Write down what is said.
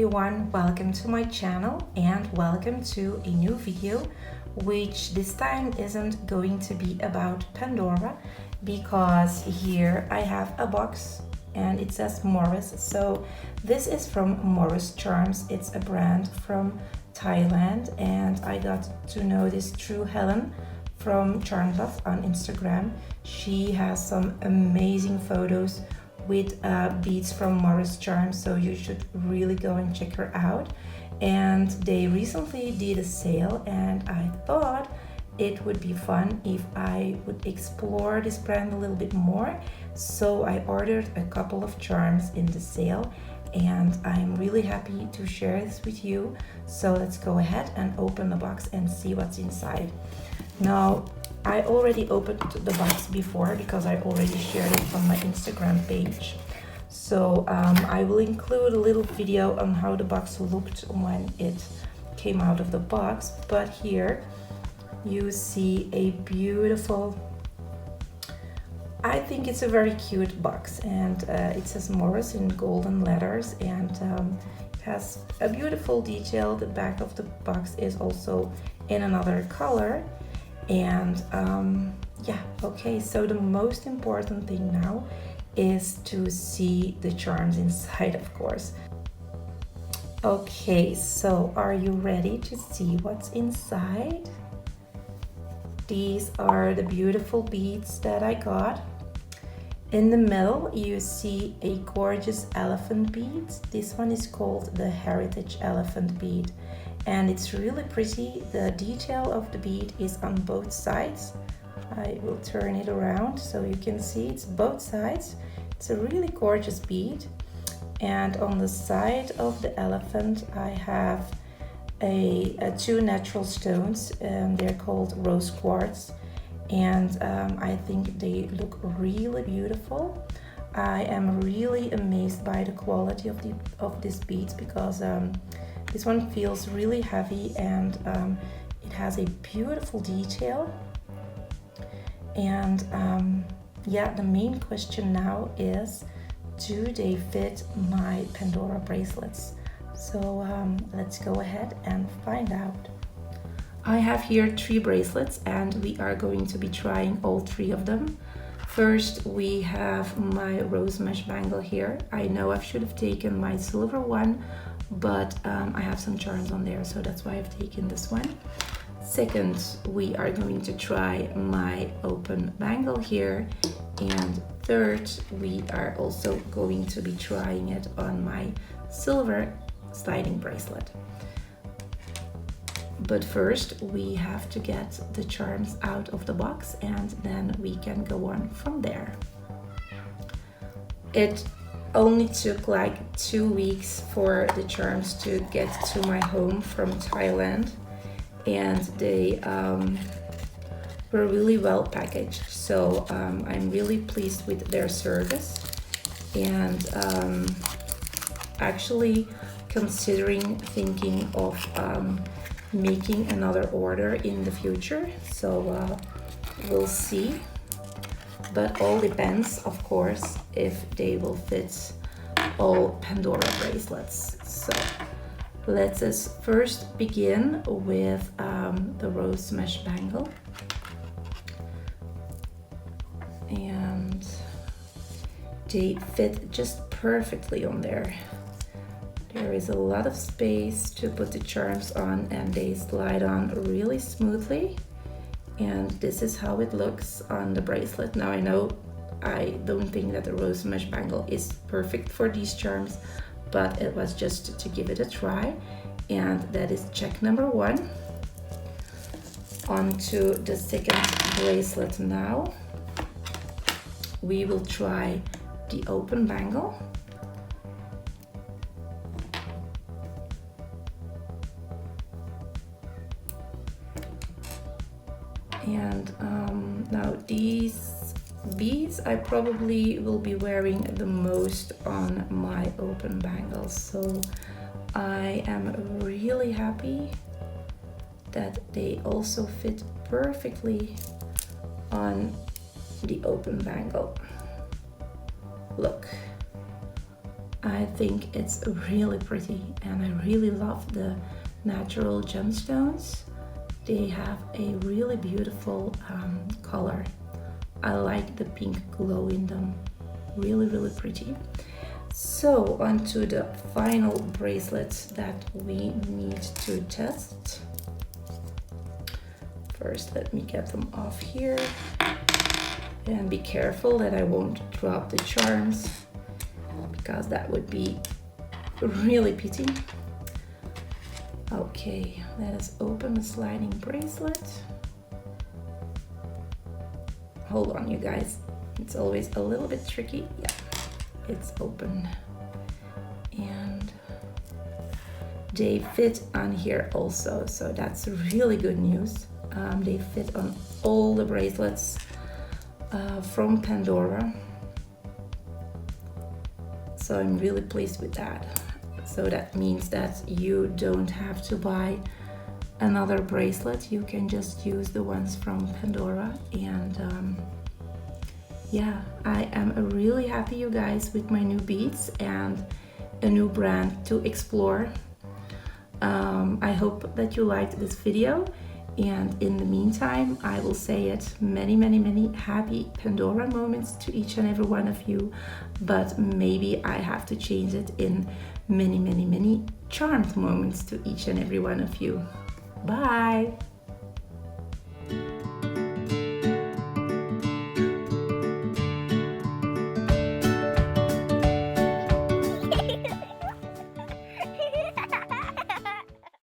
everyone, welcome to my channel and welcome to a new video, which this time isn't going to be about Pandora, because here I have a box and it says Moress. So this is from Moress Charms. It's a brand from Thailand, and I got to know this through Helen from Charmedmoments on Instagram. She has some amazing photos with beads from Moress Charms, so you should really go and check her out. And they recently did a sale, and I thought it would be fun if I would explore this brand a little bit more. So I ordered a couple of charms in the sale, and I'm really happy to share this with you. So let's go ahead and open the box and see what's inside. Now, I already opened the box before because I already shared it on my Instagram page. So I will include a little video on how the box looked when it came out of the box. But here you see a beautiful, I think it's a very cute box, and it says Moress in golden letters, and it has a beautiful detail. The back of the box is also in another color. And yeah, okay, so the most important thing now is to see the charms inside, of course. Okay, so are you ready to see what's inside? These are the beautiful beads that I got. In the middle you see a gorgeous elephant bead. This one is called the Heritage Elephant bead, and it's really pretty. The detail of the bead is on both sides. I will turn it around so you can see it's both sides. It's a really gorgeous bead. And on the side of the elephant I have two natural stones. They're called rose quartz, and I think they look really beautiful. I am really amazed by the quality of these beads, because this one feels really heavy, and it has a beautiful detail. And yeah, the main question now is, do they fit my Pandora bracelets? So let's go ahead and find out. I have here 3 bracelets, and we are going to be trying all 3 of them. First, we have my rose mesh bangle here. I know I should have taken my silver one, but I have some charms on there, so that's why I've taken this one. Second, we are going to try my open bangle here. And third, we are also going to be trying it on my silver sliding bracelet. But first we have to get the charms out of the box, and then we can go on from there. It only took like 2 weeks for the charms to get to my home from Thailand, and they were really well packaged. So I'm really pleased with their service, and actually considering thinking of making another order in the future. So we'll see, but all depends, of course, if they will fit all Pandora bracelets. So let us first begin with the rose mesh bangle, and they fit just perfectly on there. There is a lot of space to put the charms on, and they slide on really smoothly. And this is how it looks on the bracelet. Now, I know I don't think that the rose mesh bangle is perfect for these charms, but it was just to give it a try. And that is check number 1. On to the second bracelet now. We will try the open bangle. And now these beads I probably will be wearing the most on my open bangles. So I am really happy that they also fit perfectly on the open bangle. Look, I think it's really pretty, and I really love the natural gemstones. They have a really beautiful color. I like the pink glow in them. Really, really pretty. So on to the final bracelets that we need to test. First, let me get them off here. And be careful that I won't drop the charms, because that would be really pity. Okay, let us open the sliding bracelet. Hold on, you guys. It's always a little bit tricky. Yeah, it's open. And they fit on here also, so that's really good news. They fit on all the bracelets from Pandora. So I'm really pleased with that. So that means that you don't have to buy another bracelet. You can just use the ones from Pandora. And yeah, I am really happy, you guys, with my new beads and a new brand to explore. I hope that you liked this video. And in the meantime, I will say it, many, many, many happy Pandora moments to each and every one of you. But maybe I have to change it in many, many, many charmed moments to each and every one of you. Bye!